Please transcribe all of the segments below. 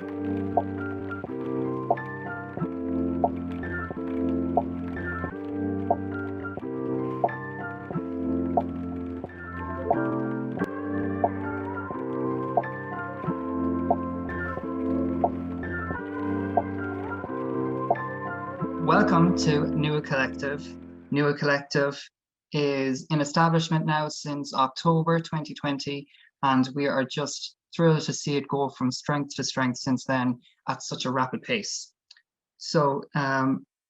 Welcome to Nua Collective. Nua Collective is in establishment now since October 2020, and we are just thrilled to see it go from strength to strength since then at such a rapid pace. So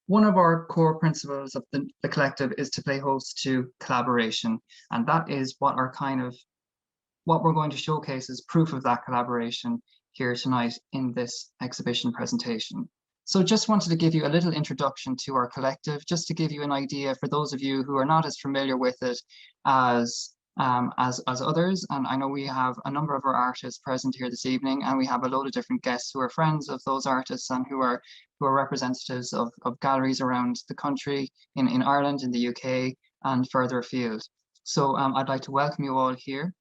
one of our core principles of the collective is to play host to collaboration, and that is what we're going to showcase as proof of that collaboration here tonight in this exhibition presentation. So just wanted to give you a little introduction to our collective, just to give you an idea for those of you who are not as familiar with it as others. And I know we have a number of our artists present here this evening, and we have a load of different guests who are friends of those artists and who are representatives of galleries around the country, in Ireland, in the UK, and further afield. So I'd like to welcome you all here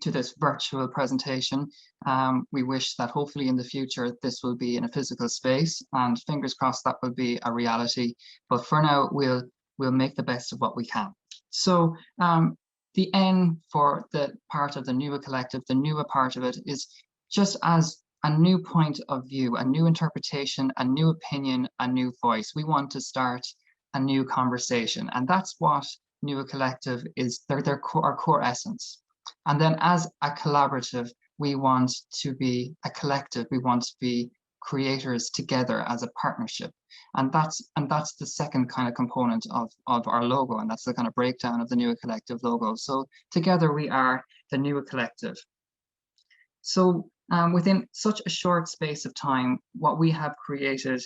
to this virtual presentation. We wish that hopefully in the future this will be in a physical space, and fingers crossed that will be a reality. But for now, we'll make the best of what we can. So the N for the part of the Nua Collective, the Nua part of it, is just as a new point of view, a new interpretation, a new opinion, a new voice. We want to start a new conversation, and that's what Nua Collective is, our core essence. And then as a collaborative, we want to be a collective. We want to be creators together as a partnership. And that's the second kind of component of our logo. And that's the kind of breakdown of the Nua Collective logo. So together we are the Nua Collective. So within such a short space of time, what we have created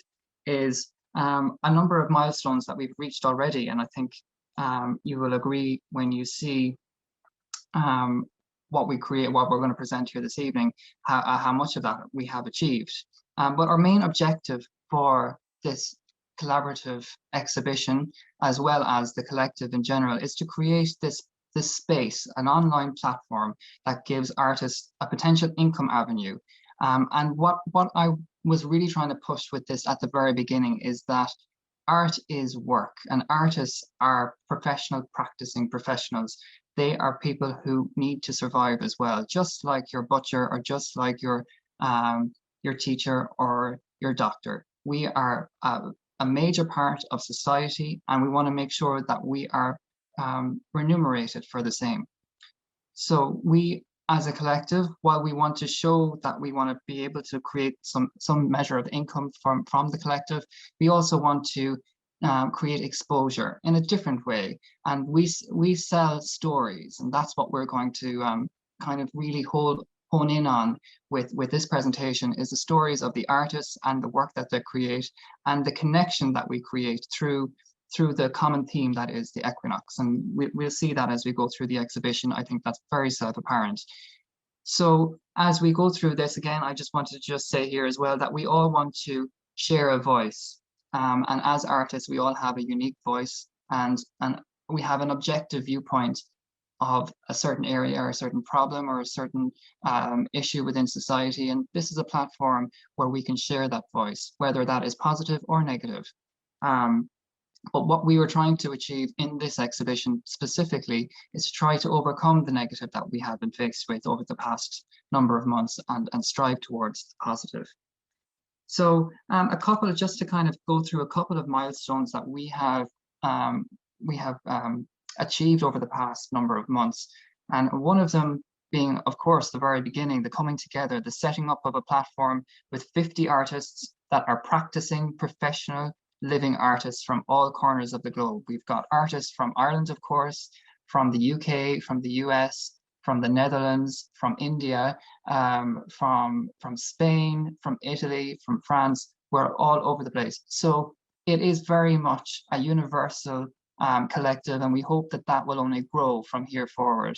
is a number of milestones that we've reached already. And I think you will agree when you see what we create, what we're going to present here this evening, how much of that we have achieved. But our main objective for this collaborative exhibition, as well as the collective in general, is to create this space, an online platform that gives artists a potential income avenue. And what I was really trying to push with this at the very beginning is that art is work, and artists are professional, practicing professionals. They are people who need to survive as well, just like your butcher or just like your teacher or your doctor. We are a major part of society, and we want to make sure that we are remunerated for the same. So we, as a collective, while we want to show that we want to be able to create some measure of income from the collective, we also want to create exposure in a different way. And we sell stories, and that's what we're going to kind of really hone in on with this presentation, is the stories of the artists and the work that they create, and the connection that we create through the common theme that is the equinox. And we'll see that as we go through the exhibition. I think that's very self-apparent. So as we go through this, again, I just wanted to just say here as well that we all want to share a voice. And as artists, we all have a unique voice, and we have an objective viewpoint of a certain area or a certain problem or a certain issue within society. And this is a platform where we can share that voice, whether that is positive or negative. But what we were trying to achieve in this exhibition specifically is to try to overcome the negative that we have been faced with over the past number of months and strive towards the positive. So just to kind of go through a couple of milestones that we have achieved over the past number of months. And one of them being, of course, the very beginning, the coming together, the setting up of a platform with 50 artists that are practicing professional living artists from all corners of the globe. We've got artists from Ireland, of course, from the UK, from the US, from the Netherlands, from India, from Spain, from Italy, from France. We're all over the place. So it is very much a universal collective, and we hope that that will only grow from here forward.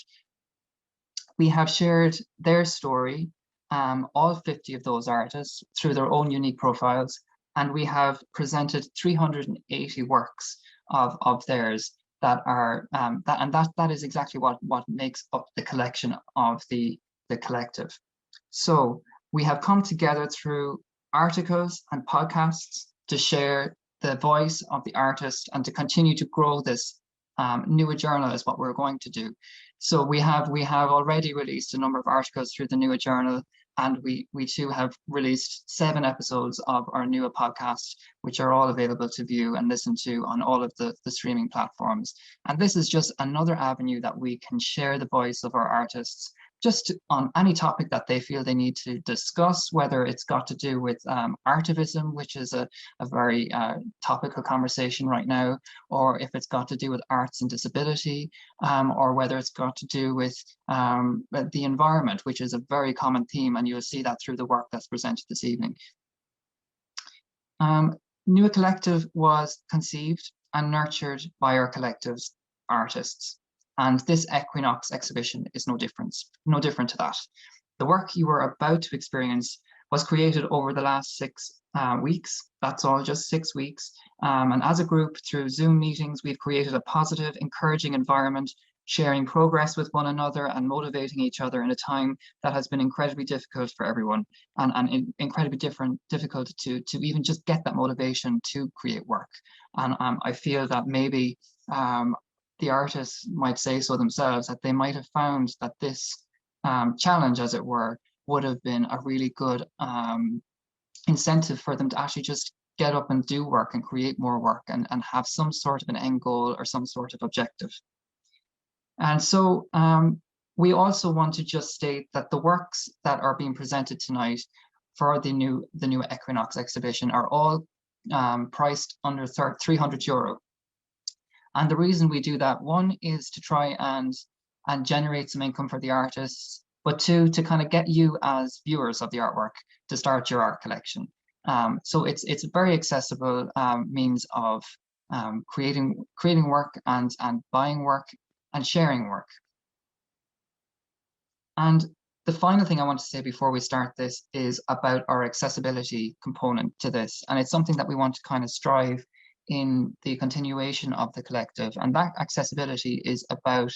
We have shared their story, all 50 of those artists, through their own unique profiles, and we have presented 380 works of theirs that are that is exactly what makes up the collection of the collective. So We have come together through articles and podcasts to share the voice of the artist and to continue to grow this. Nua Journal is what we're going to do. So we have already released a number of articles through the Nua Journal, and we too have released 7 episodes of our Nua podcast, which are all available to view and listen to on all of the streaming platforms. And this is just another avenue that we can share the voice of our artists just on any topic that they feel they need to discuss, whether it's got to do with artivism, which is a very topical conversation right now, or if it's got to do with arts and disability, or whether it's got to do with the environment, which is a very common theme, and you'll see that through the work that's presented this evening. Nua Collective was conceived and nurtured by our collective's artists. And this Equinox exhibition is no different to that. The work you are about to experience was created over the last 6 weeks. That's all, just 6 weeks. And as a group, through Zoom meetings, we've created a positive, encouraging environment, sharing progress with one another and motivating each other in a time that has been incredibly difficult for everyone, and incredibly difficult to even just get that motivation to create work. And I feel that maybe the artists might say so themselves, that they might have found that this challenge, as it were, would have been a really good incentive for them to actually just get up and do work and create more work and have some sort of an end goal or some sort of objective. And so we also want to just state that the works that are being presented tonight for the new Equinox exhibition are all priced under €300. And the reason we do that, one, is to try and generate some income for the artists, but two, to kind of get you as viewers of the artwork to start your art collection. So it's a very accessible means of creating work and buying work and sharing work. And the final thing I want to say before we start this is about our accessibility component to this. And it's something that we want to kind of strive in the continuation of the collective. And that accessibility is about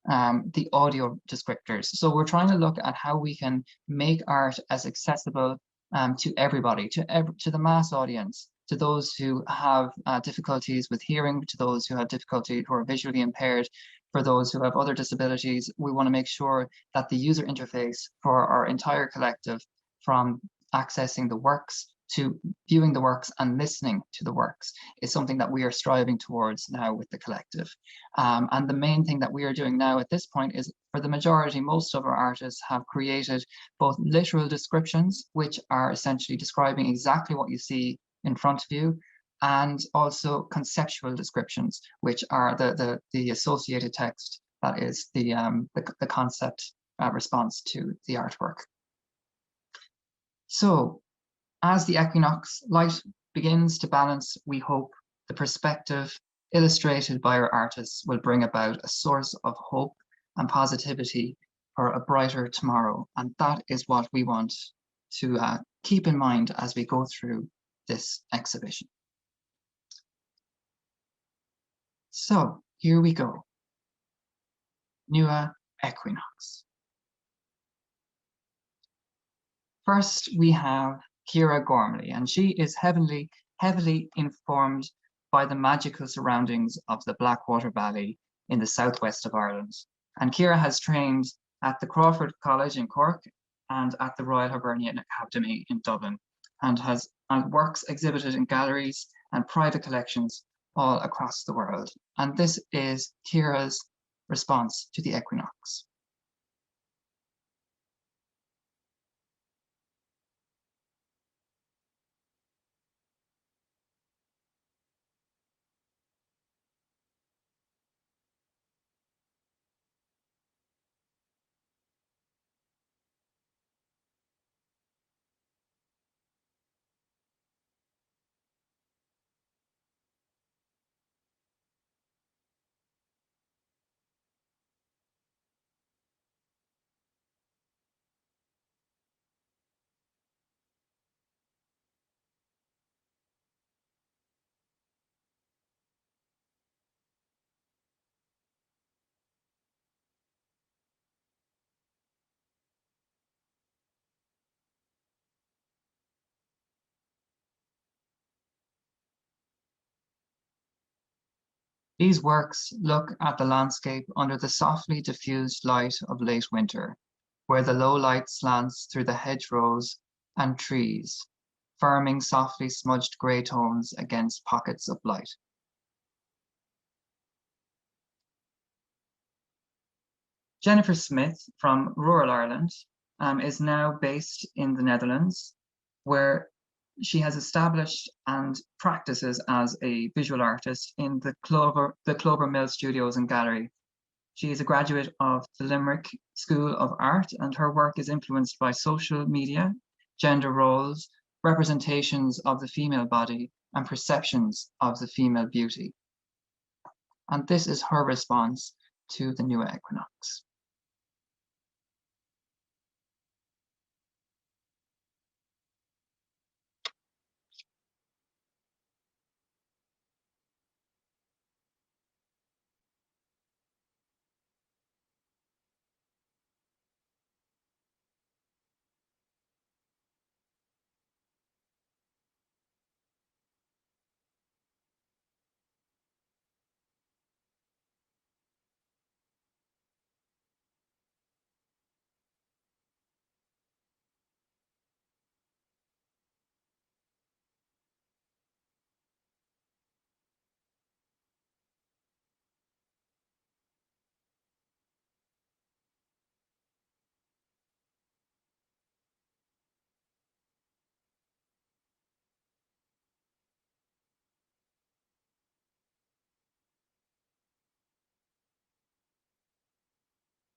the audio descriptors. So we're trying to look at how we can make art as accessible to everybody, to the mass audience, to those who have difficulties with hearing, to those who have difficulty, who are visually impaired, for those who have other disabilities. We want to make sure that the user interface for our entire collective, from accessing the works to viewing the works and listening to the works, is something that we are striving towards now with the collective. And the main thing that we are doing now at this point is, for the majority, most of our artists have created both literal descriptions, which are essentially describing exactly what you see in front of you, and also conceptual descriptions, which are the associated text that is the concept response to the artwork. So, as the equinox light begins to balance, we hope the perspective illustrated by our artists will bring about a source of hope and positivity for a brighter tomorrow. And that is what we want to keep in mind as we go through this exhibition. So here we go. Nua Equinox. First, we have Kira Gormley, and she is heavily informed by the magical surroundings of the Blackwater Valley in the southwest of Ireland. And Kira has trained at the Crawford College in Cork and at the Royal Hibernian Academy in Dublin, and has works exhibited in galleries and private collections all across the world. And this is Kira's response to the equinox. These works look at the landscape under the softly diffused light of late winter, where the low light slants through the hedgerows and trees, firming softly smudged grey tones against pockets of light. Jennifer Smith from rural Ireland is now based in the Netherlands, where she has established and practices as a visual artist in the Clover Mill Studios and Gallery. She is a graduate of the Limerick School of Art, and her work is influenced by social media, gender roles, representations of the female body, and perceptions of the female beauty. And this is her response to the Nua Equinox.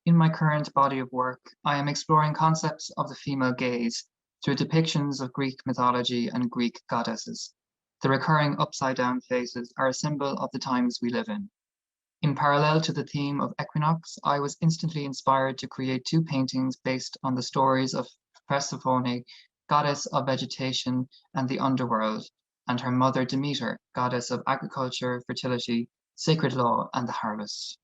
In my current body of work, I am exploring concepts of the female gaze through depictions of Greek mythology and Greek goddesses. The recurring upside-down faces are a symbol of the times we live in. In parallel to the theme of equinox, I was instantly inspired to create two paintings based on the stories of Persephone, goddess of vegetation and the underworld, and her mother Demeter, goddess of agriculture, fertility, sacred law, and the harvest.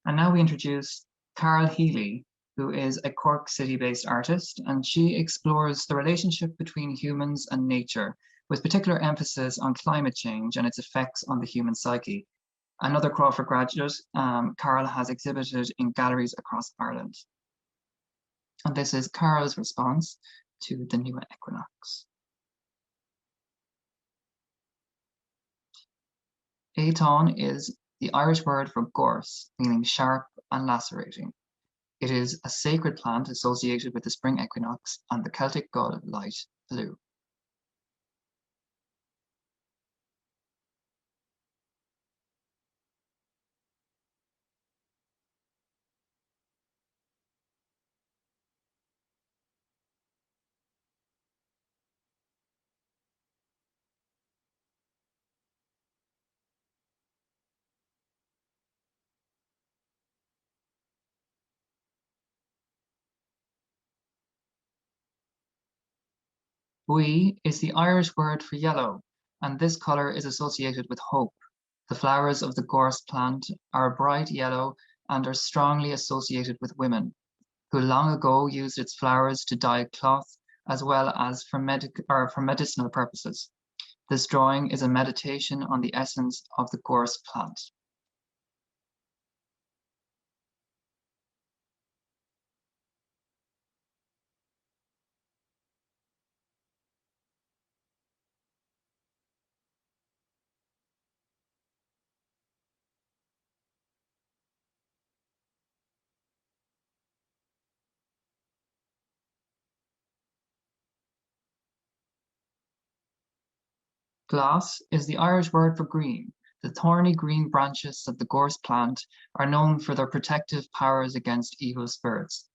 And now we introduce Carol Healey, who is a Cork City-based artist, and she explores the relationship between humans and nature, with particular emphasis on climate change and its effects on the human psyche. Another Crawford graduate, Carol has exhibited in galleries across Ireland. And this is Carol's response to the Nua Equinox. Éatóin is the Irish word for gorse, meaning sharp and lacerating. It is a sacred plant associated with the spring equinox and the Celtic god of light, Lugh. Bui is the Irish word for yellow, and this color is associated with hope. The flowers of the gorse plant are bright yellow and are strongly associated with women, who long ago used its flowers to dye cloth as well as for medicinal purposes. This drawing is a meditation on the essence of the gorse plant. Glass is the Irish word for green. The thorny green branches of the gorse plant are known for their protective powers against evil spirits.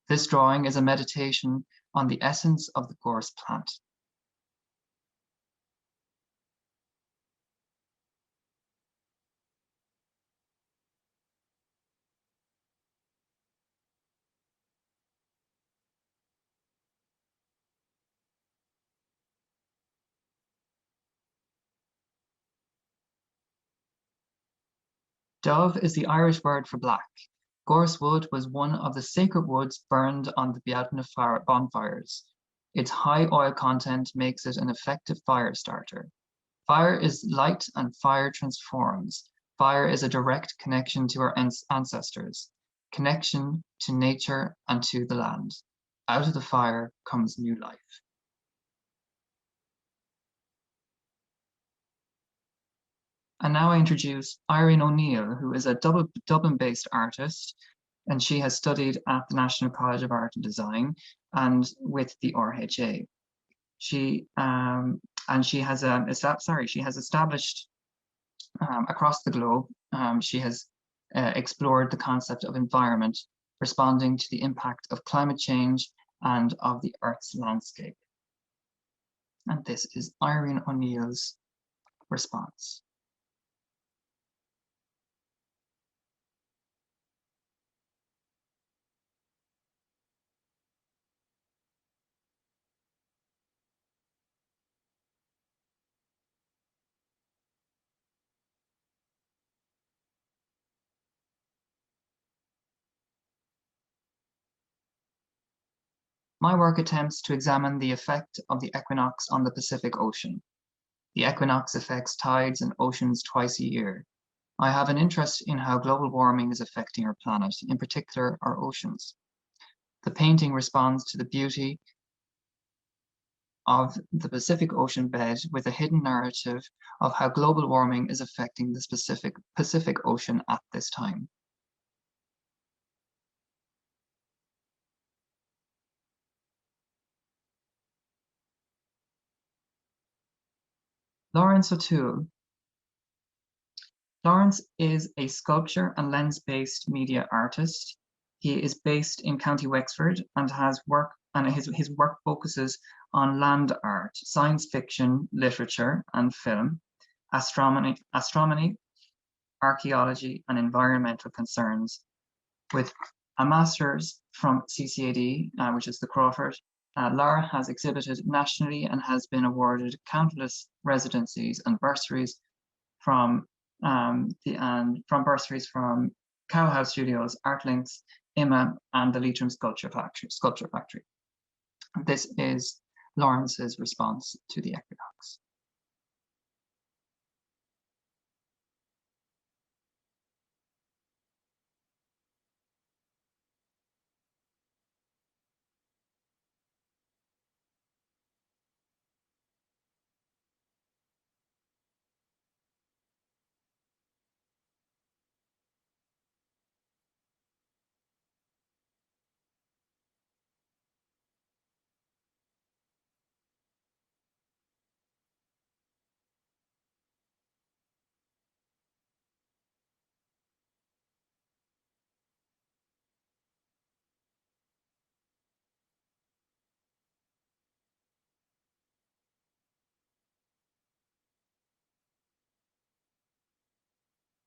This drawing is a meditation on the essence of the gorse plant. Dove is the Irish word for black. Gorse wood was one of the sacred woods burned on the Beatna bonfires. Its high oil content makes it an effective fire starter. Fire is light and fire transforms. Fire is a direct connection to our ancestors, connection to nature and to the land. Out of the fire comes new life. And now I introduce Irene O'Neill, who is a Dublin-based artist, and she has studied at the National College of Art and Design and with the RHA. She has established across the globe. She has explored the concept of environment, responding to the impact of climate change and of the Earth's landscape. And this is Irene O'Neill's response. My work attempts to examine the effect of the equinox on the Pacific Ocean. The equinox affects tides and oceans twice a year. I have an interest in how global warming is affecting our planet, in particular our oceans. The painting responds to the beauty of the Pacific Ocean bed with a hidden narrative of how global warming is affecting the Pacific Ocean at this time. Lawrence O'Toole. Lawrence is a sculpture and lens-based media artist. He is based in County Wexford and his work focuses on land art, science fiction, literature and film, astronomy, archaeology and environmental concerns. With a master's from CCAD, which is the Crawford, Lara has exhibited nationally and has been awarded countless residencies and bursaries from bursaries from Cowhouse Studios, Artlinks, IMA, and the Leitrim Sculpture Factory. This is Lawrence's response to the equinox.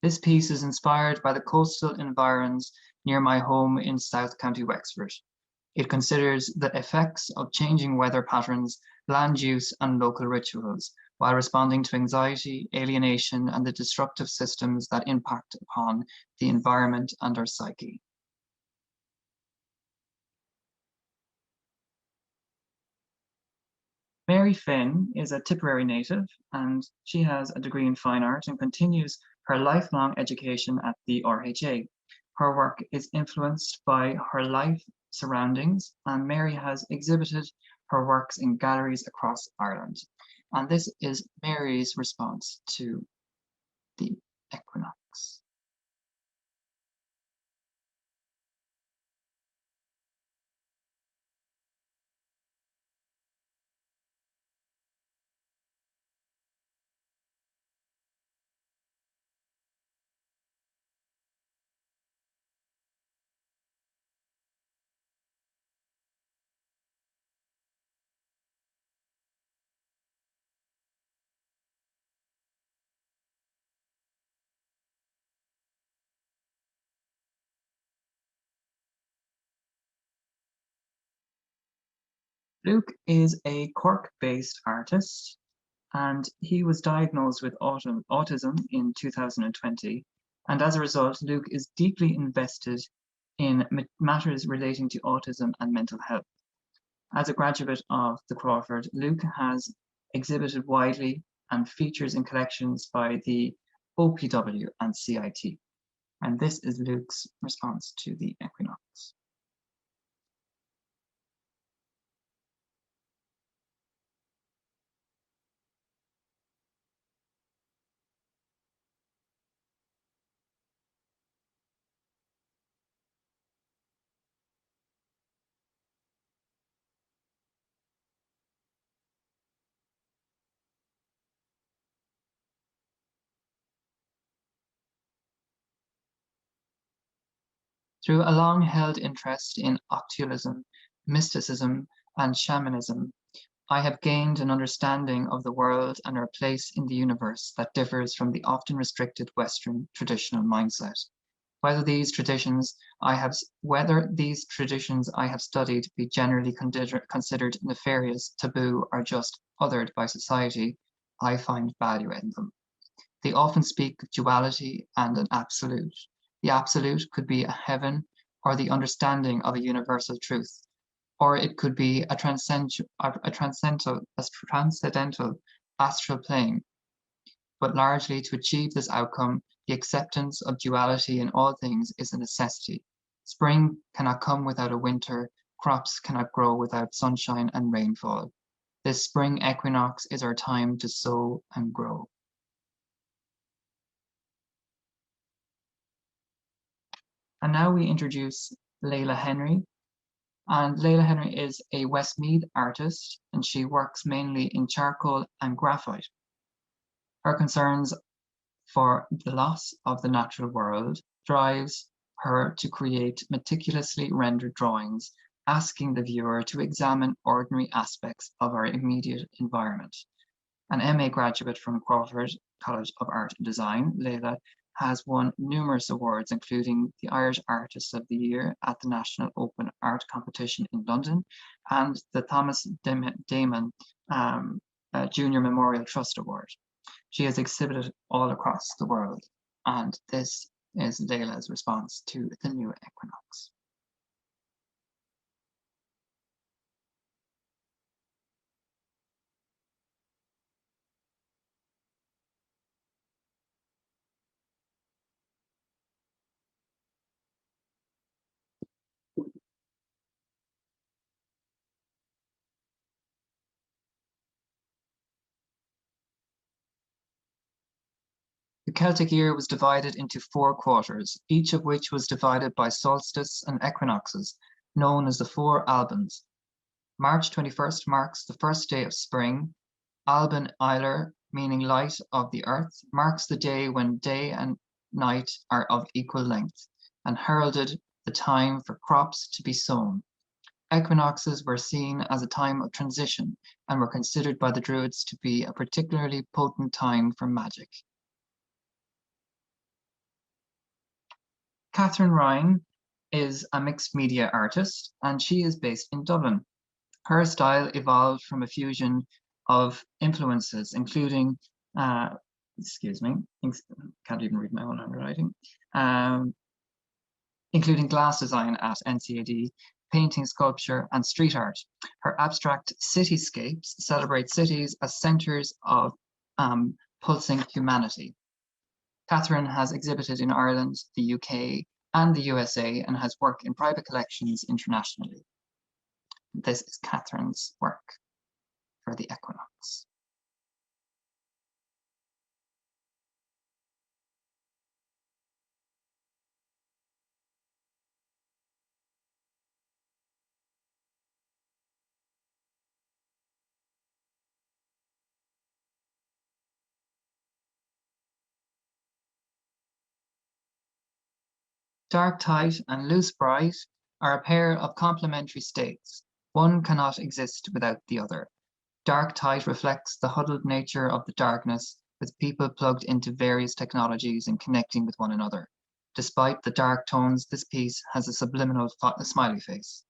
This piece is inspired by the coastal environs near my home in South County Wexford. It considers the effects of changing weather patterns, land use, and local rituals, while responding to anxiety, alienation, and the destructive systems that impact upon the environment and our psyche. Mary Finn is a Tipperary native, and she has a degree in fine art and continues her lifelong education at the RHA. Her work is influenced by her life surroundings, and Mary has exhibited her works in galleries across Ireland. And this is Mary's response to the equinox. Luke is a Cork-based artist, and he was diagnosed with autism in 2020. And as a result, Luke is deeply invested in matters relating to autism and mental health. As a graduate of the Crawford, Luke has exhibited widely and features in collections by the OPW and CIT. And this is Luke's response to the equinox. Through a long-held interest in occultism, mysticism, and shamanism, I have gained an understanding of the world and our place in the universe that differs from the often restricted Western traditional mindset. Whether these traditions I have studied be generally considered nefarious, taboo, or just othered by society, I find value in them. They often speak of duality and an absolute. The absolute could be a heaven or the understanding of a universal truth, or it could be a transcendental astral plane. But largely, to achieve this outcome, the acceptance of duality in all things is a necessity. Spring cannot come without a winter, crops cannot grow without sunshine and rainfall. This spring equinox is our time to sow and grow. And now we introduce Layla Henry. And Layla Henry is a Westmeath artist, and she works mainly in charcoal and graphite. Her concerns for the loss of the natural world drives her to create meticulously rendered drawings, asking the viewer to examine ordinary aspects of our immediate environment. An MA graduate from Crawford College of Art and Design, Layla has won numerous awards, including the Irish Artist of the Year at the National Open Art Competition in London and the Thomas Damon Junior Memorial Trust Award. She has exhibited all across the world, and this is Layla's response to the new equinox. The Celtic year was divided into 4 quarters, each of which was divided by solstice and equinoxes, known as the 4 Albans. March 21st marks the first day of spring. Alban Eiler, meaning light of the earth, marks the day when day and night are of equal length, and heralded the time for crops to be sown. Equinoxes were seen as a time of transition and were considered by the Druids to be a particularly potent time for magic. Catherine Ryan is a mixed media artist, and she is based in Dublin. Her style evolved from a fusion of influences, including, excuse me, can't even read my own handwriting, including glass design at NCAD, painting, sculpture, and street art. Her abstract cityscapes celebrate cities as centers of pulsing humanity. Catherine has exhibited in Ireland, the UK, and the USA, and has worked in private collections internationally. This is Catherine's work for the equinox. Dark tight and loose bright are a pair of complementary states. One cannot exist without the other. Dark tight reflects the huddled nature of the darkness, with people plugged into various technologies and connecting with one another. Despite the dark tones, this piece has a subliminal smiley face.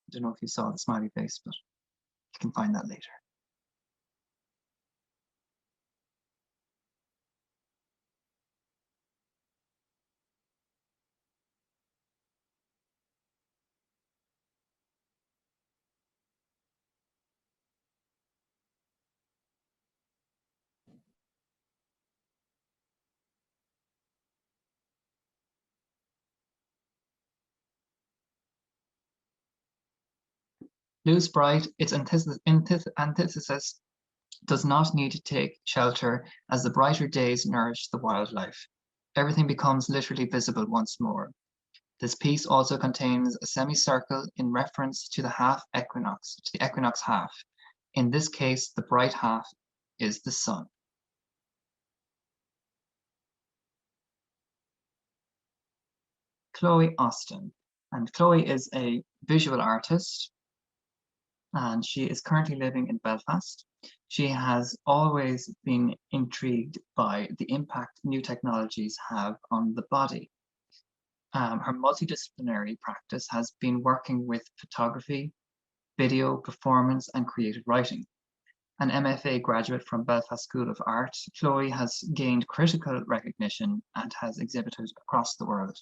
I don't know if you saw the smiley face, but you can find that later. Loose bright, its antithesis, does not need to take shelter as the brighter days nourish the wildlife. Everything becomes literally visible once more. This piece also contains a semicircle in reference to the half equinox, to the equinox half. In this case, the bright half is the sun. Chloe Austin. And Chloe is a visual artist, and she is currently living in Belfast. She has always been intrigued by the impact new technologies have on the body. Her multidisciplinary practice has been working with photography, video, performance, and creative writing. An MFA graduate from Belfast School of Art, Chloe has gained critical recognition and has exhibited across the world.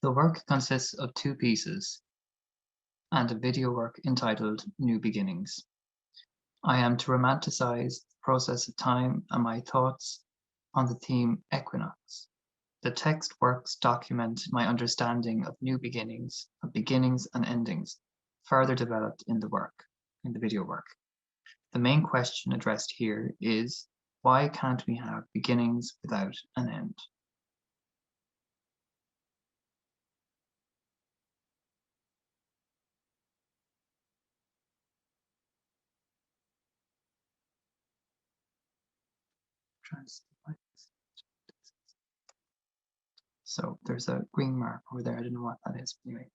The work consists of 2 pieces and a video work entitled New Beginnings. I am to romanticize the process of time and my thoughts on the theme equinox. The text works document my understanding of new beginnings, of beginnings and endings, further developed in the video work. The main question addressed here is, why can't we have beginnings without an end? So there's a green mark over there. I don't know what that is. Anyway,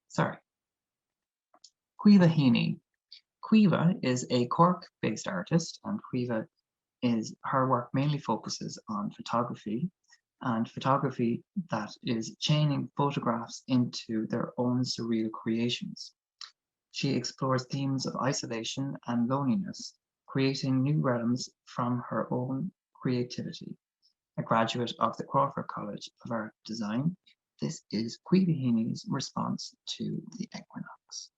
sorry. Caoimhe Heaney. Caoimhe is a Cork-based artist, and Caoimhe her work mainly focuses on photography, and photography that is chaining photographs into their own surreal creations. She explores themes of isolation and loneliness, creating new realms from her own creativity. A graduate of the Crawford College of Art Design, this is Caoimhe Heaney's response to the equinox.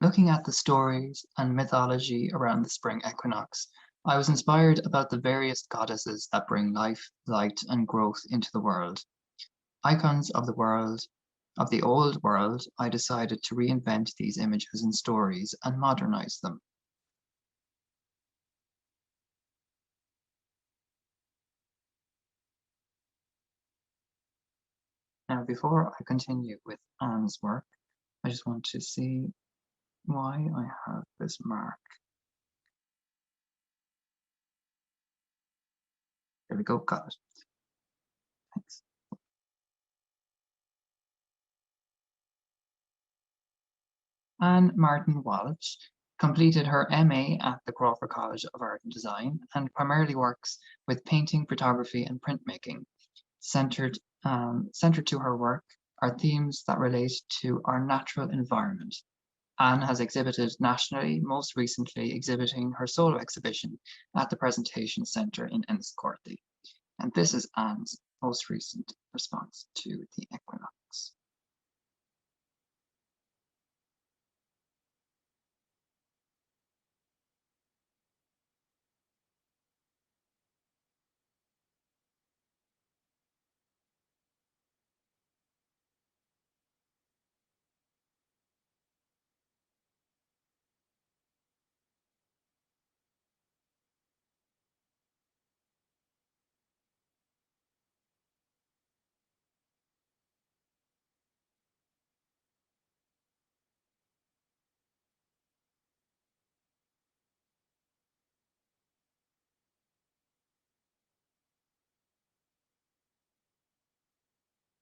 Looking at the stories and mythology around the spring equinox, I was inspired about the various goddesses that bring life, light, and growth into the world. Icons of the old world, I decided to reinvent these images and stories and modernize them. Now, before I continue with Anne's work, I just want to see why I have this mark. There we go, got it. Thanks. Anne Martin Walsh completed her MA at the Crawford College of Art and Design and primarily works with painting, photography, and printmaking. Centered to her work are themes that relate to our natural environment. Anne has exhibited nationally, most recently exhibiting her solo exhibition at the Presentation Centre in Enniscorthy. And this is Anne's most recent response to the equinox.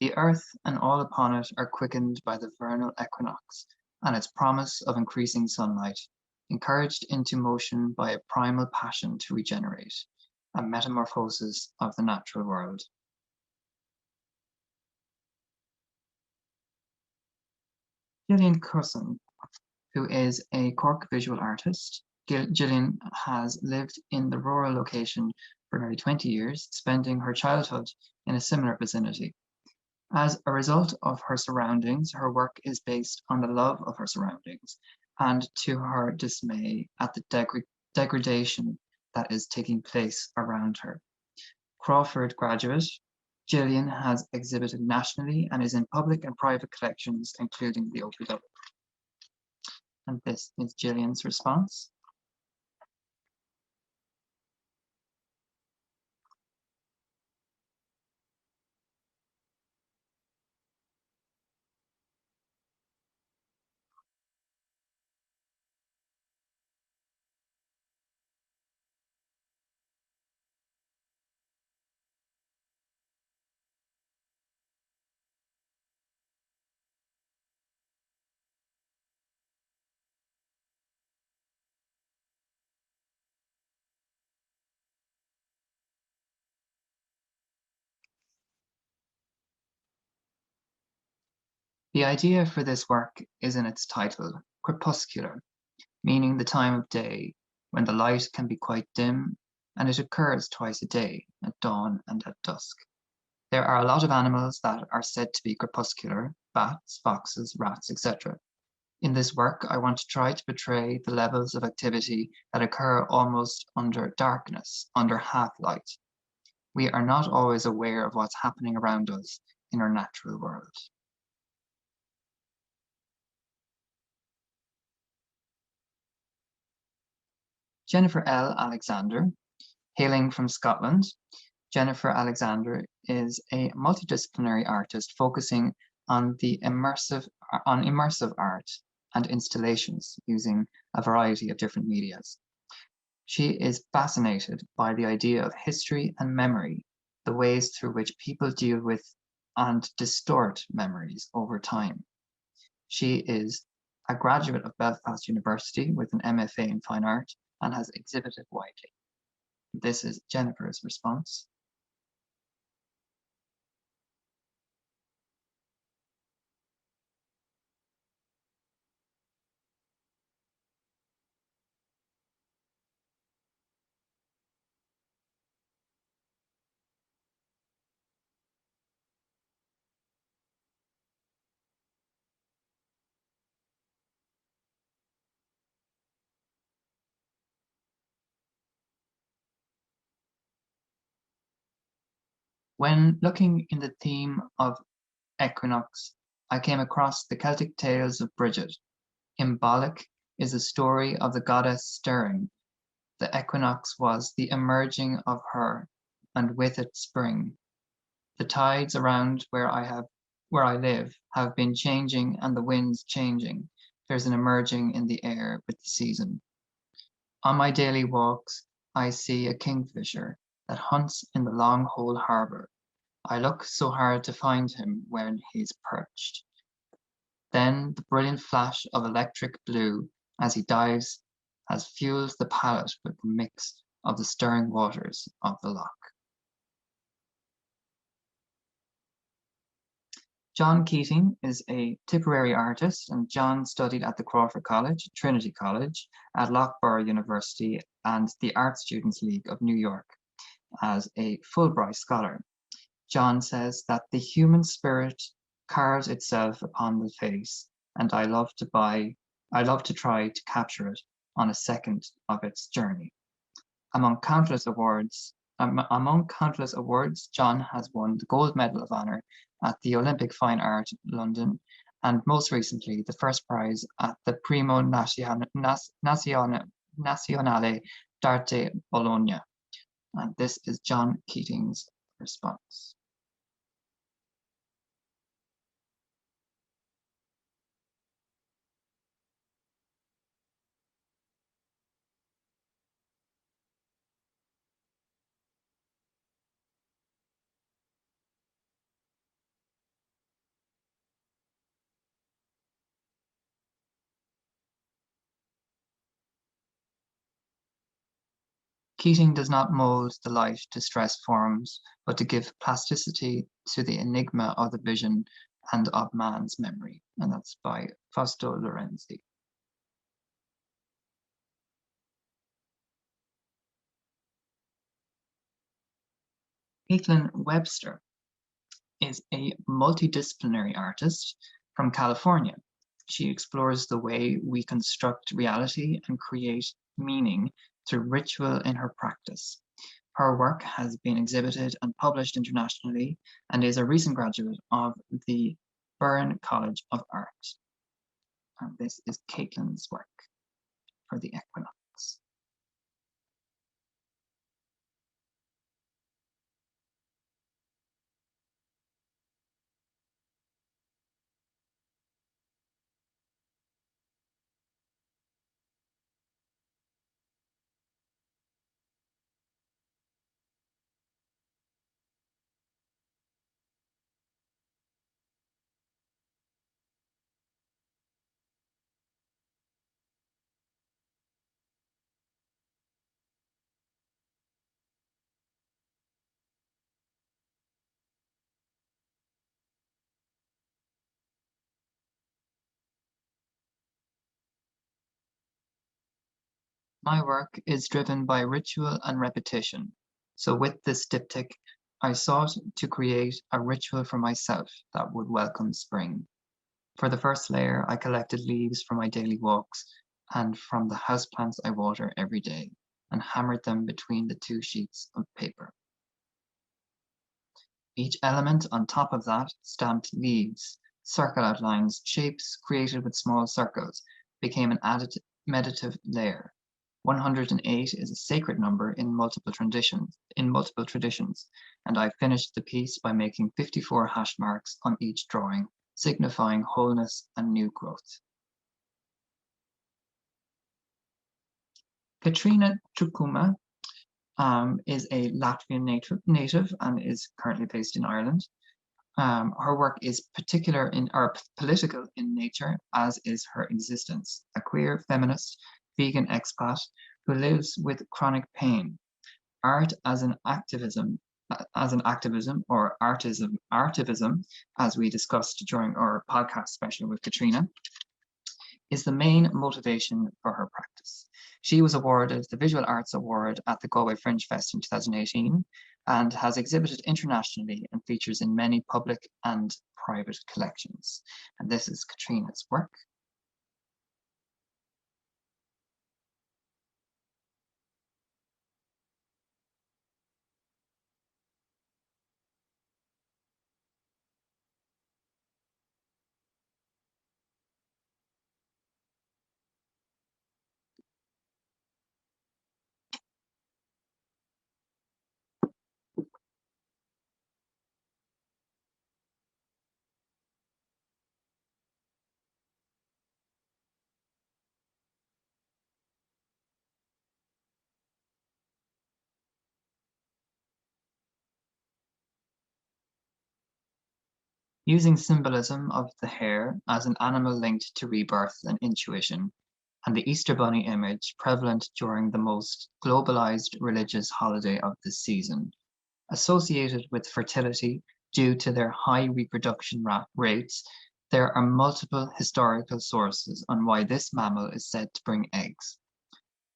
The earth and all upon it are quickened by the vernal equinox and its promise of increasing sunlight, encouraged into motion by a primal passion to regenerate, a metamorphosis of the natural world. Gillian Cusson. who is a Cork visual artist. Gillian has lived in the rural location for nearly 20 years, spending her childhood in a similar vicinity. As a result of her surroundings, her work is based on the love of her surroundings and to her dismay at the degradation that is taking place around her. Crawford graduate, Gillian has exhibited nationally and is in public and private collections, including the OPW. And this is Gillian's response. The idea for this work is in its title, crepuscular, meaning the time of day when the light can be quite dim, and it occurs twice a day, at dawn and at dusk. There are a lot of animals that are said to be crepuscular: bats, foxes, rats, etc. In this work, I want to try to portray the levels of activity that occur almost under darkness, under half-light. We are not always aware of what's happening around us in our natural world. Jennifer L. Alexander, hailing from Scotland. Jennifer Alexander is a multidisciplinary artist focusing on immersive art and installations using a variety of different medias. She is fascinated by the idea of history and memory, the ways through which people deal with and distort memories over time. She is a graduate of Belfast University with an MFA in Fine Art and has exhibited widely. This is Jennifer's response. When looking in the theme of equinox, I came across the Celtic tales of Bridget. Imbolic is a story of the goddess stirring. The equinox was the emerging of her, and with it spring. The tides around where I live have been changing and the winds changing. There's an emerging in the air with the season. On my daily walks, I see a kingfisher that hunts in the long hole harbor. I look so hard to find him when he's perched. Then the brilliant flash of electric blue as he dives has fueled the palate with the mix of the stirring waters of the loch. John Keating is a Tipperary artist, and John studied at the Crawford College, Trinity College, at Loughborough University, and the Art Students League of New York as a Fulbright scholar. John says that the human spirit carves itself upon the face, and I love to try to capture it on a second of its journey. Among countless awards, John has won the Gold Medal of Honor at the Olympic Fine Art London, and most recently the first prize at the Primo Nazionale d'Arte Bologna. And this is John Keating's response. Keating does not mold the light to stress forms, but to give plasticity to the enigma of the vision and of man's memory. And that's by Fausto Lorenzi. Caitlin Webster is a multidisciplinary artist from California. She explores the way we construct reality and create meaning through ritual in her practice. Her work has been exhibited and published internationally and is a recent graduate of the Byrne College of Art. And this is Caitlin's work for the Equinox. My work is driven by ritual and repetition. So with this diptych, I sought to create a ritual for myself that would welcome spring. For the first layer, I collected leaves for my daily walks and from the houseplants I water every day and hammered them between the two sheets of paper. Each element on top of that, stamped leaves, circle outlines, shapes created with small circles, became an added meditative layer. 108 is a sacred number in multiple traditions, and I finished the piece by making 54 hash marks on each drawing, signifying wholeness and new growth. Katrina Kumar is a Latvian native and is currently based in Ireland. Her work is political in nature, as is her existence. A queer feminist, vegan expat who lives with chronic pain. Art as an activism or artivism, as we discussed during our podcast special with Katrina, is the main motivation for her practice. She was awarded the Visual Arts Award at the Galway Fringe Fest in 2018 and has exhibited internationally and features in many public and private collections. And this is Katrina's work. Using symbolism of the hare as an animal linked to rebirth and intuition, and the Easter Bunny image prevalent during the most globalized religious holiday of the season, associated with fertility due to their high reproduction rates. There are multiple historical sources on why this mammal is said to bring eggs,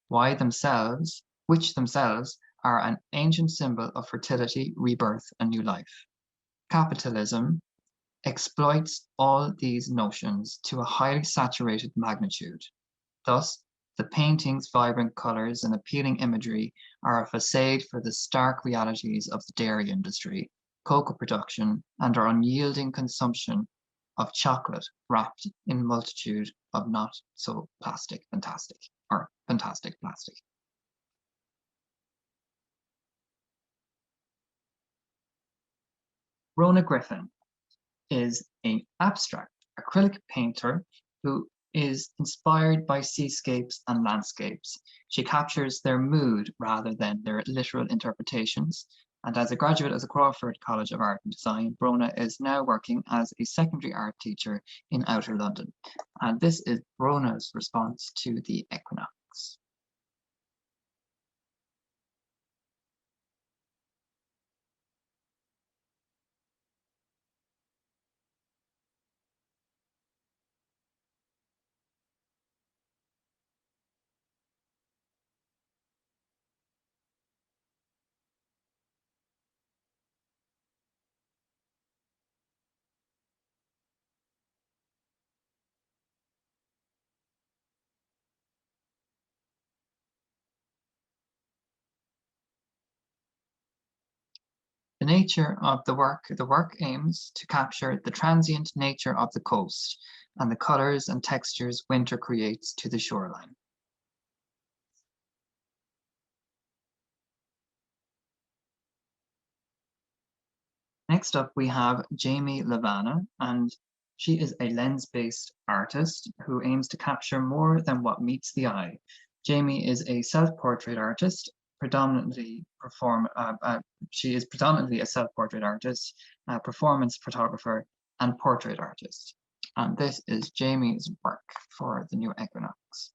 which themselves are an ancient symbol of fertility, rebirth, and new life. Capitalism exploits all these notions to a highly saturated magnitude. Thus, the painting's vibrant colors and appealing imagery are a facade for the stark realities of the dairy industry, cocoa production, and our unyielding consumption of chocolate wrapped in multitude of not so fantastic plastic. Rona Griffin is an abstract acrylic painter who is inspired by seascapes and landscapes. She captures their mood rather than their literal interpretations. And as a graduate of the Crawford College of Art and Design, Brona is now working as a secondary art teacher in Outer London. And this is Brona's response to the equinox. The nature of the work aims to capture the transient nature of the coast and the colors and textures winter creates to the shoreline. Next up, we have Jamie Levana, and she is a lens-based artist who aims to capture more than what meets the eye. Jamie is a self-portrait artist, she is predominantly a self-portrait artist, performance photographer, and portrait artist. And this is Jamie's work for the Nua Equinox.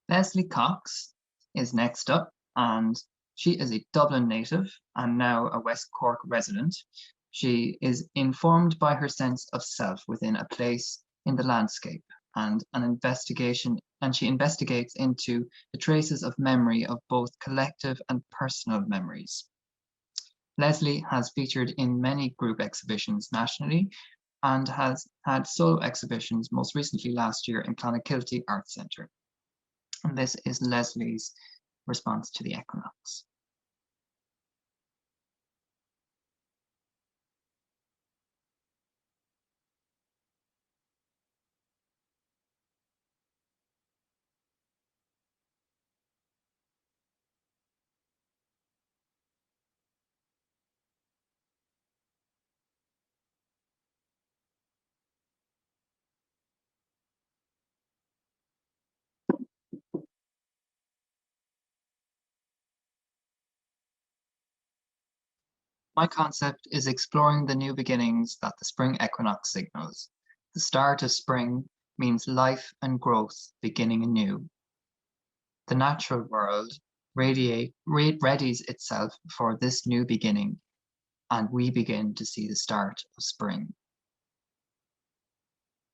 Leslie Cox is next up, and she is a Dublin native and now a West Cork resident. She is informed by her sense of self within a place in the landscape and she investigates into the traces of memory of both collective and personal memories. Leslie has featured in many group exhibitions nationally and has had solo exhibitions, most recently last year in Clonakilty Art Centre. And this is Leslie's response to the equinox. My concept is exploring the new beginnings that the spring equinox signals. The start of spring means life and growth beginning anew. The natural world readies itself for this new beginning, and we begin to see the start of spring.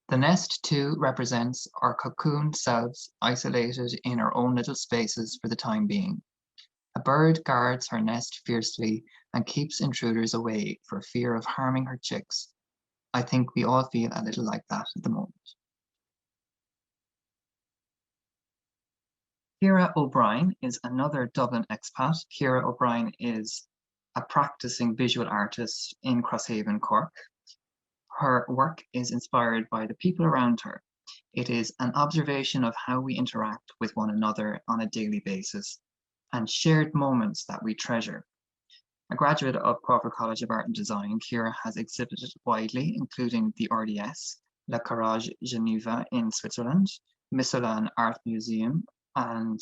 The nest too represents our cocooned selves isolated in our own little spaces for the time being. A bird guards her nest fiercely and keeps intruders away for fear of harming her chicks. I think we all feel a little like that at the moment. Ciara O'Brien is another Dublin expat. Ciara O'Brien is a practicing visual artist in Crosshaven, Cork. Her work is inspired by the people around her. It is an observation of how we interact with one another on a daily basis and shared moments that we treasure. A graduate of Crawford College of Art and Design, Ciara has exhibited widely, including the RDS, La Carrage Geneva in Switzerland, Missolan Art Museum, and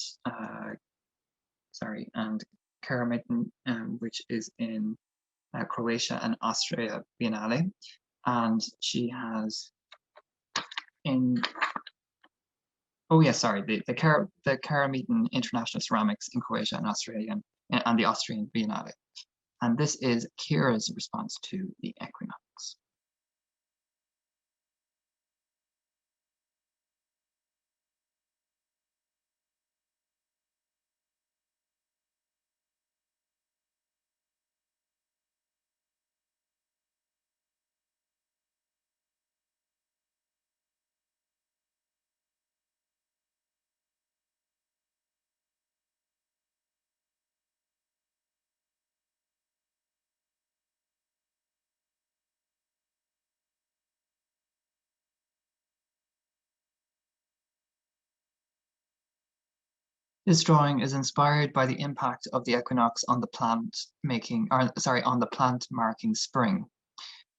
Karamitten, which is in Croatia and Austria Biennale. And she has the Karamitten International Ceramics in Croatia and Australia and the Austrian Biennale. And this is Ciara's response to the equinox. This drawing is inspired by the impact of the equinox on the plant marking spring.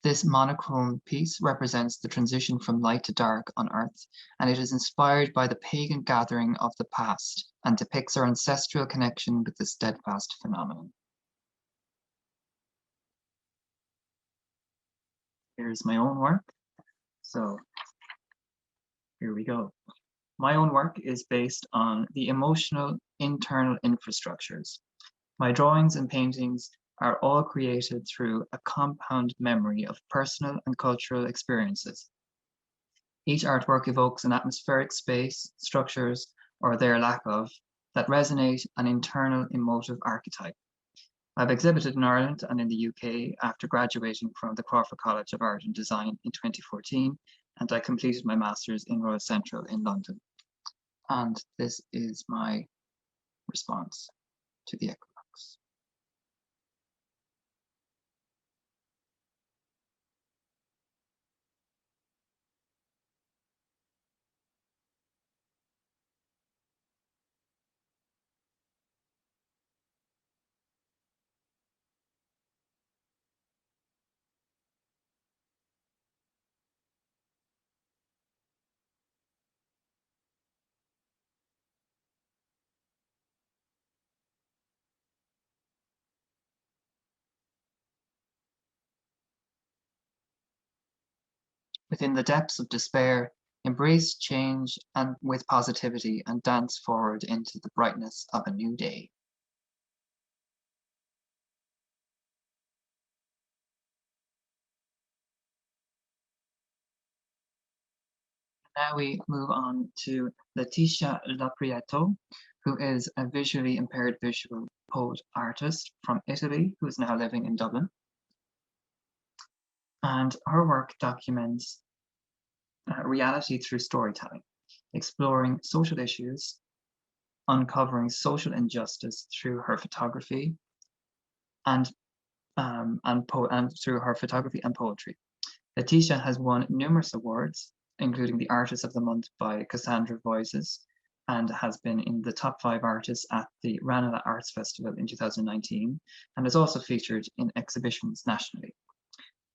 This monochrome piece represents the transition from light to dark on Earth, and it is inspired by the pagan gathering of the past and depicts our ancestral connection with the steadfast phenomenon. Here's my own work. So here we go. My own work is based on the emotional internal infrastructures. My drawings and paintings are all created through a compound memory of personal and cultural experiences. Each artwork evokes an atmospheric space, structures, or their lack of, that resonate an internal emotive archetype. I've exhibited in Ireland and in the UK after graduating from the Crawford College of Art and Design in 2014, and I completed my master's in Royal Central in London. And this is my response to the equinox. Within the depths of despair, embrace change and with positivity and dance forward into the brightness of a new day. Now we move on to Leticia Laprieto, who is a visually impaired visual poet artist from Italy who is now living in Dublin. And her work documents reality through storytelling, exploring social issues, uncovering social injustice through her photography and through her photography and poetry. Leticia has won numerous awards, including the Artist of the Month by Cassandra Voices, and has been in the top 5 artists at the Ranelagh Arts Festival in 2019, and is also featured in exhibitions nationally.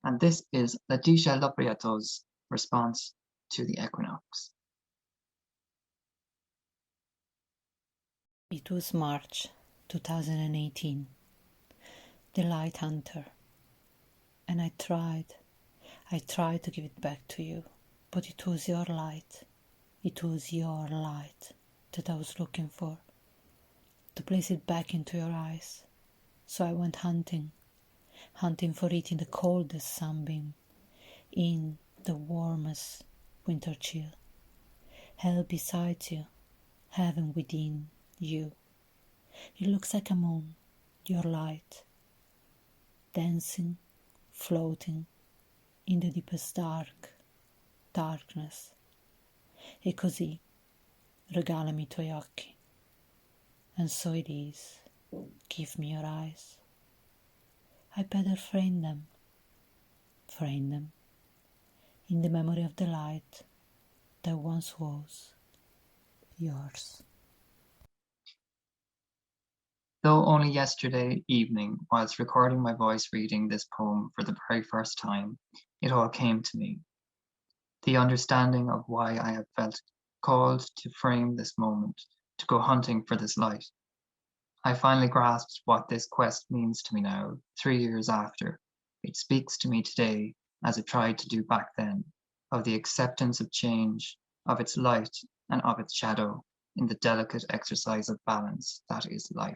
And this is Leticia Loprieto's response to the equinox. It was March 2018, the light hunter, and I tried to give it back to you, but it was your light that I was looking for, to place it back into your eyes. So I went hunting for it in the coldest sunbeam, in the warmest winter chill, hell beside you, heaven within you. It looks like a moon, your light, dancing, floating in the deepest darkness. E così regalami i tuoi occhi. And so it is, give me your eyes. I better frame them in the memory of the light that once was yours. Though only yesterday evening, whilst recording my voice reading this poem for the very first time, it all came to me. The understanding of why I have felt called to frame this moment, to go hunting for this light. I finally grasped what this quest means to me now, 3 years after. It speaks to me today, as it tried to do back then, of the acceptance of change, of its light and of its shadow, in the delicate exercise of balance that is life.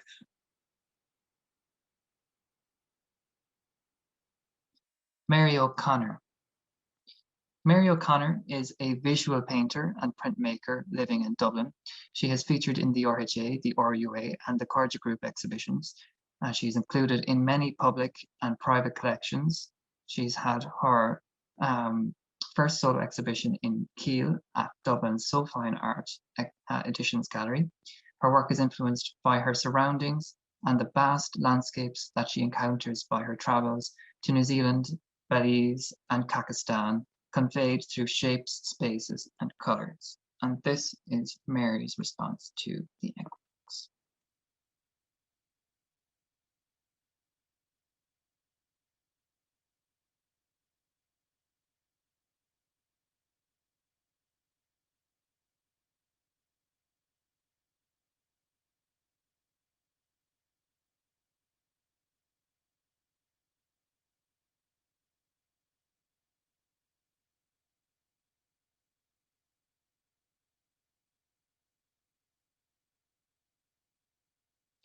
Mary O'Connor. Mary O'Connor is a visual painter and printmaker living in Dublin. She has featured in the RHA, the RUA, and the Corja Group exhibitions. She's included in many public and private collections. She's had her first solo exhibition in Kiel at Dublin's So Fine Art Editions Gallery. Her work is influenced by her surroundings and the vast landscapes that she encounters by her travels to New Zealand, Belize, and Kakistan, conveyed through shapes, spaces, and colors. And this is Mary's response to the equinox.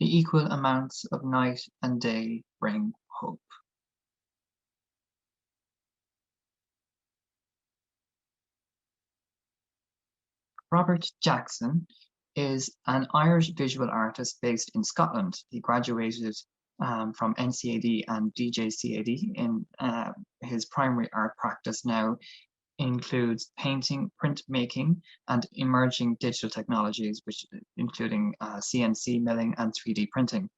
The equal amounts of night and day bring hope. Robert Jackson is an Irish visual artist based in Scotland. He graduated from NCAD and DJCAD in his primary art practice now includes painting, printmaking, and emerging digital technologies, which including CNC milling and 3D printing.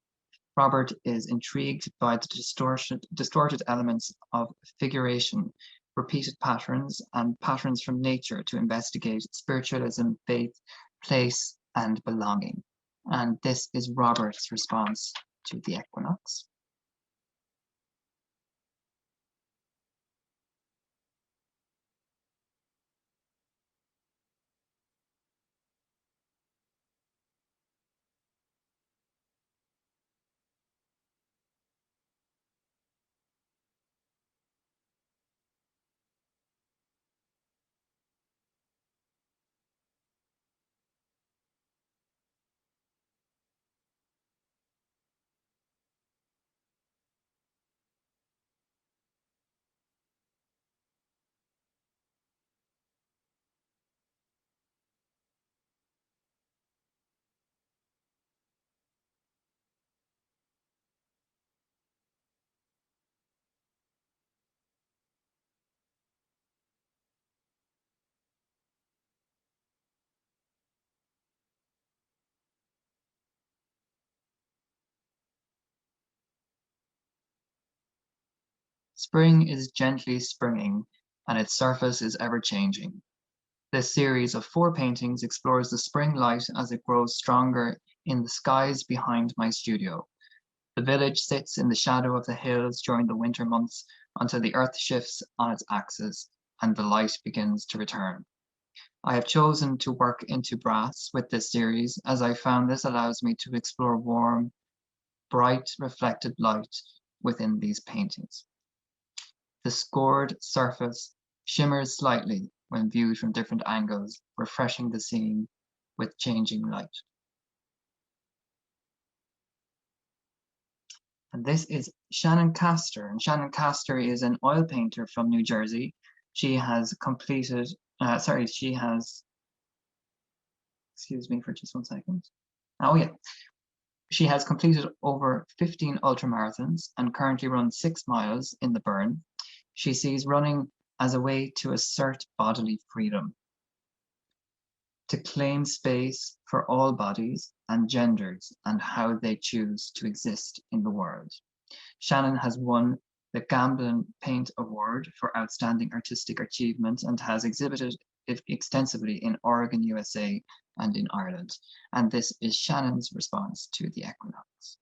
Robert is intrigued by the distorted elements of figuration, repeated patterns, and patterns from nature to investigate spiritualism, faith, place, and belonging. And this is Robert's response to the equinox. Spring is gently springing, and its surface is ever changing. This series of 4 paintings explores the spring light as it grows stronger in the skies behind my studio. The village sits in the shadow of the hills during the winter months until the earth shifts on its axis and the light begins to return. I have chosen to work into brass with this series as I found this allows me to explore warm, bright, reflected light within these paintings. The scored surface shimmers slightly when viewed from different angles, refreshing the scene with changing light. And this is Shannon Caster. And Shannon Caster is an oil painter from New Jersey. She has completed, excuse me for just one second. Oh yeah. She has completed over 15 ultramarathons and currently runs 6 miles in the Burn. She sees running as a way to assert bodily freedom, to claim space for all bodies and genders and how they choose to exist in the world. Shannon has won the Gamblin Paint Award for Outstanding Artistic Achievement and has exhibited it extensively in Oregon, USA, and in Ireland. And this is Shannon's response to the equinox.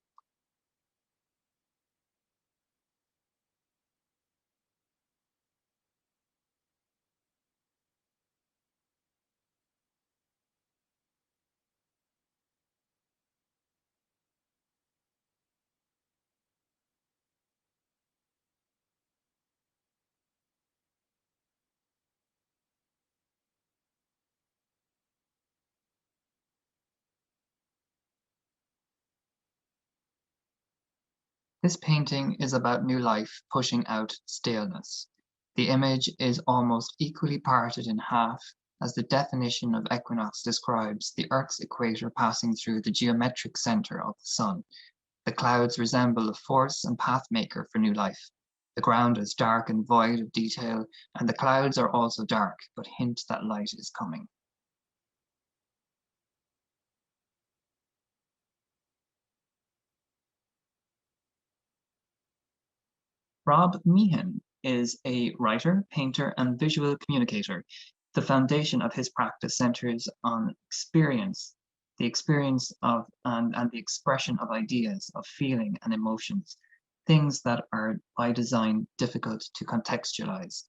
This painting is about new life pushing out staleness. The image is almost equally parted in half, as the definition of equinox describes the Earth's equator passing through the geometric center of the sun. The clouds resemble a force and path maker for new life. The ground is dark and void of detail, and the clouds are also dark, but hint that light is coming. Rob Meehan is a writer, painter, and visual communicator. The foundation of his practice centers on experience, the experience of and the expression of ideas, of feeling and emotions, things that are by design difficult to contextualize.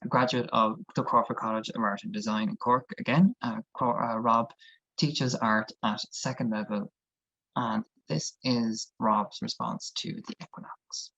A graduate of the Crawford College of Art and Design in Cork, again, Rob teaches art at second level, and this is Rob's response to the equinox.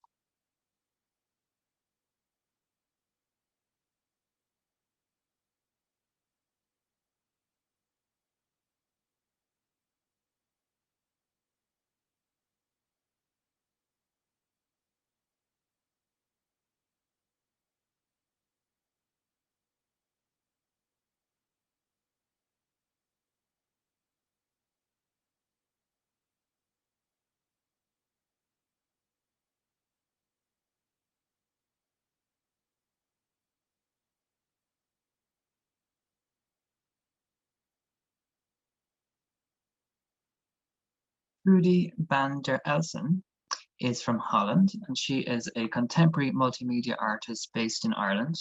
Trudy van der Elsen is from Holland, and she is a contemporary multimedia artist based in Ireland.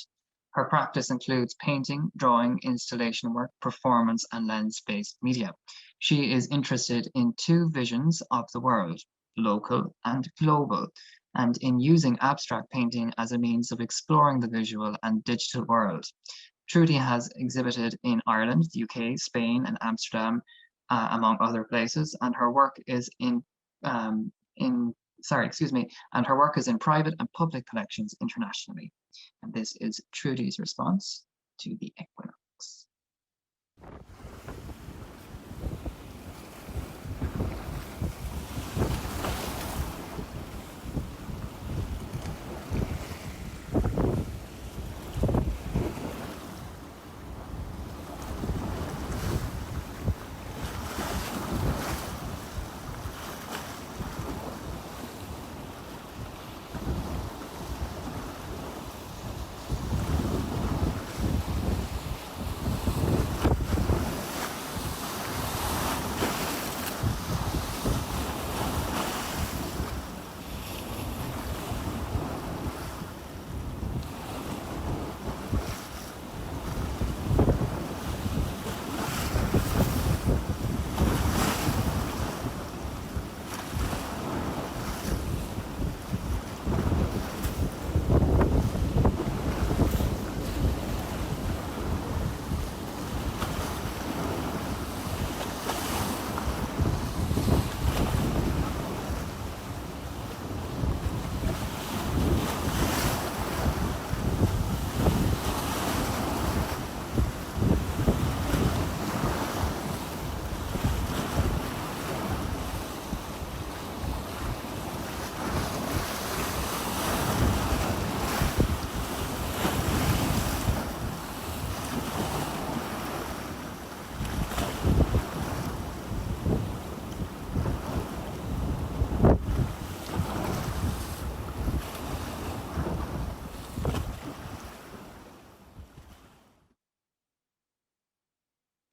Her practice includes painting, drawing, installation work, performance, and lens-based media. She is interested in two visions of the world, local and global, and in using abstract painting as a means of exploring the visual and digital world. Trudy has exhibited in Ireland, the UK, Spain, and Amsterdam, among other places, and her work is in and her work is in private and public collections internationally. And this is Trudy's response to the equinox.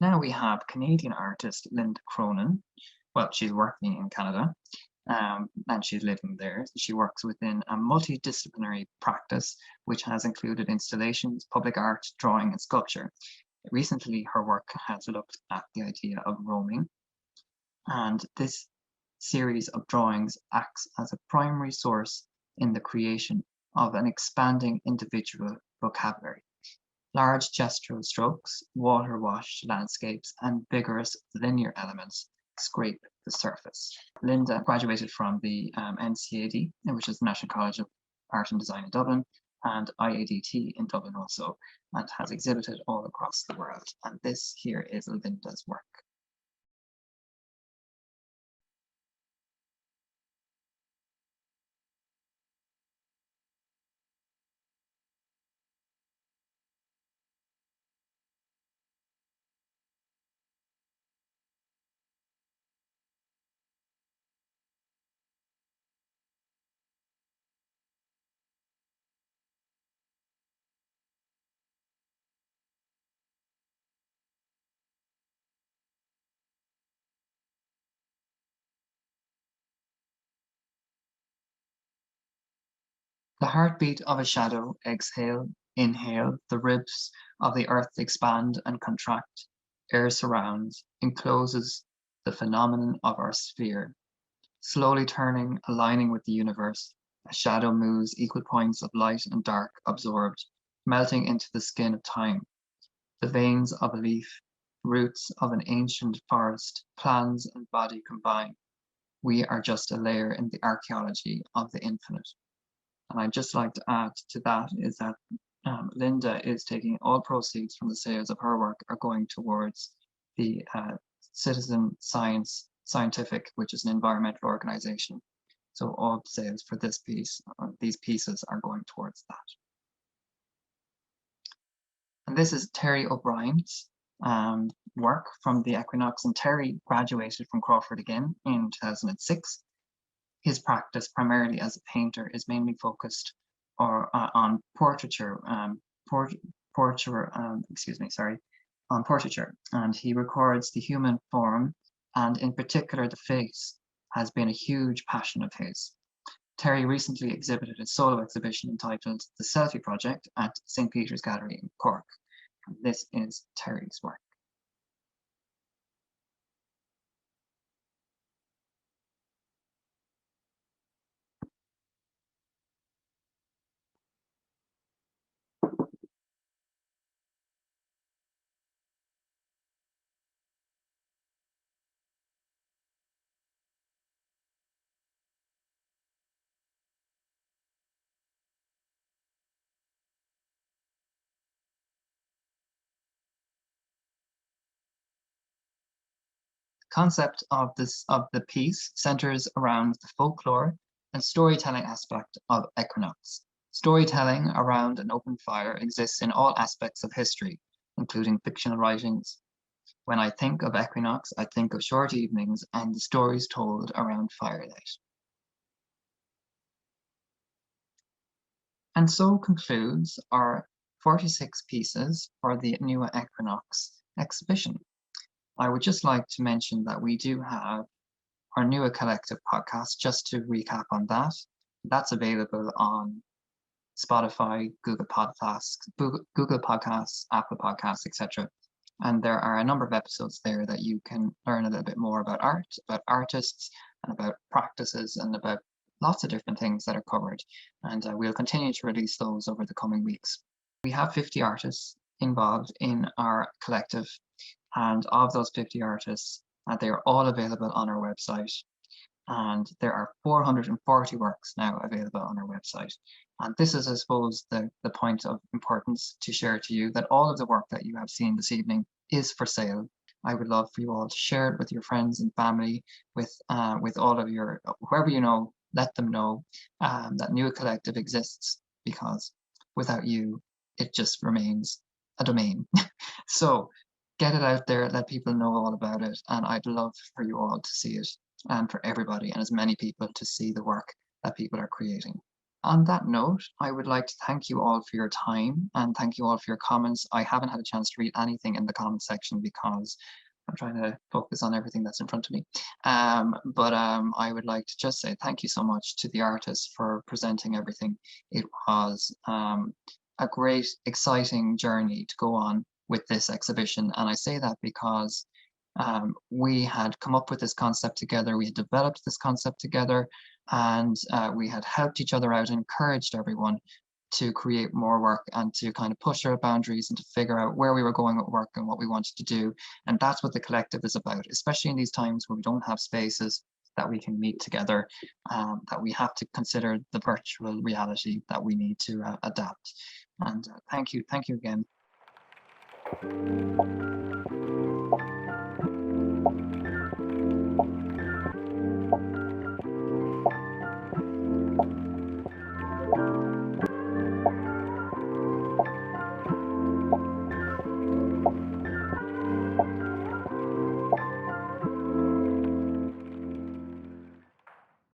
Now we have Canadian artist Linda Cronin. Well, she's working in Canada and she's living there. She works within a multidisciplinary practice, which has included installations, public art, drawing, and sculpture. Recently, her work has looked at the idea of roaming, and this series of drawings acts as a primary source in the creation of an expanding individual vocabulary. Large gestural strokes, water-washed landscapes, and vigorous linear elements scrape the surface. Linda graduated from the NCAD, which is the National College of Art and Design in Dublin, and IADT in Dublin also, and has exhibited all across the world. And this here is Linda's work. The heartbeat of a shadow, exhale, inhale, the ribs of the earth expand and contract, air surrounds, encloses the phenomenon of our sphere. Slowly turning, aligning with the universe, a shadow moves equal points of light and dark absorbed, melting into the skin of time. The veins of a leaf, roots of an ancient forest, plans and body combine. We are just a layer in the archaeology of the infinite. And I'd just like to add to that is that Linda is taking all proceeds from the sales of her work are going towards the Citizen Scientific, which is an environmental organization. So all sales for this piece, these pieces are going towards that. And this is Terry O'Brien's work from the Equinox, and Terry graduated from Crawford again in 2006. His practice, primarily as a painter, is mainly focused on portraiture, on portraiture, and he records the human form, and in particular the face, has been a huge passion of his. Terry recently exhibited a solo exhibition entitled The Selfie Project at St. Peter's Gallery in Cork. And this is Terry's work. Concept of the piece centers around the folklore and storytelling aspect of Equinox. Storytelling around an open fire exists in all aspects of history, including fictional writings. When I think of Equinox, I think of short evenings and the stories told around firelight. And so concludes our 46 pieces for the Nua Equinox exhibition. I would just like to mention that we do have our Nua Collective podcast, just to recap on that. That's available on Spotify, Google Podcasts, Apple Podcasts, etc. And there are a number of episodes there that you can learn a little bit more about art, about artists, and about practices, and about lots of different things that are covered. And we'll continue to release those over the coming weeks. We have 50 artists involved in our collective, and of those 50 artists, they are all available on our website. And there are 440 works now available on our website. And this is, I suppose, the point of importance to share to you, that all of the work that you have seen this evening is for sale. I would love for you all to share it with your friends and family, with all of your, whoever you know, let them know that Nua Collective exists, because without you, it just remains a domain. So get it out there, let people know all about it, and I'd love for you all to see it, and for everybody and as many people to see the work that people are creating. On that note, I would like to thank you all for your time, and thank you all for your comments. I haven't had a chance to read anything in the comment section because I'm trying to focus on everything that's in front of me. But I would like to just say thank you so much to the artists for presenting everything. It was a great, exciting journey to go on with this exhibition. And I say that because we had come up with this concept together, we had developed this concept together, and we had helped each other out, encouraged everyone to create more work and to kind of push our boundaries and to figure out where we were going with work and what we wanted to do. And that's what the collective is about, especially in these times where we don't have spaces that we can meet together, that we have to consider the virtual reality that we need to adapt. And thank you again.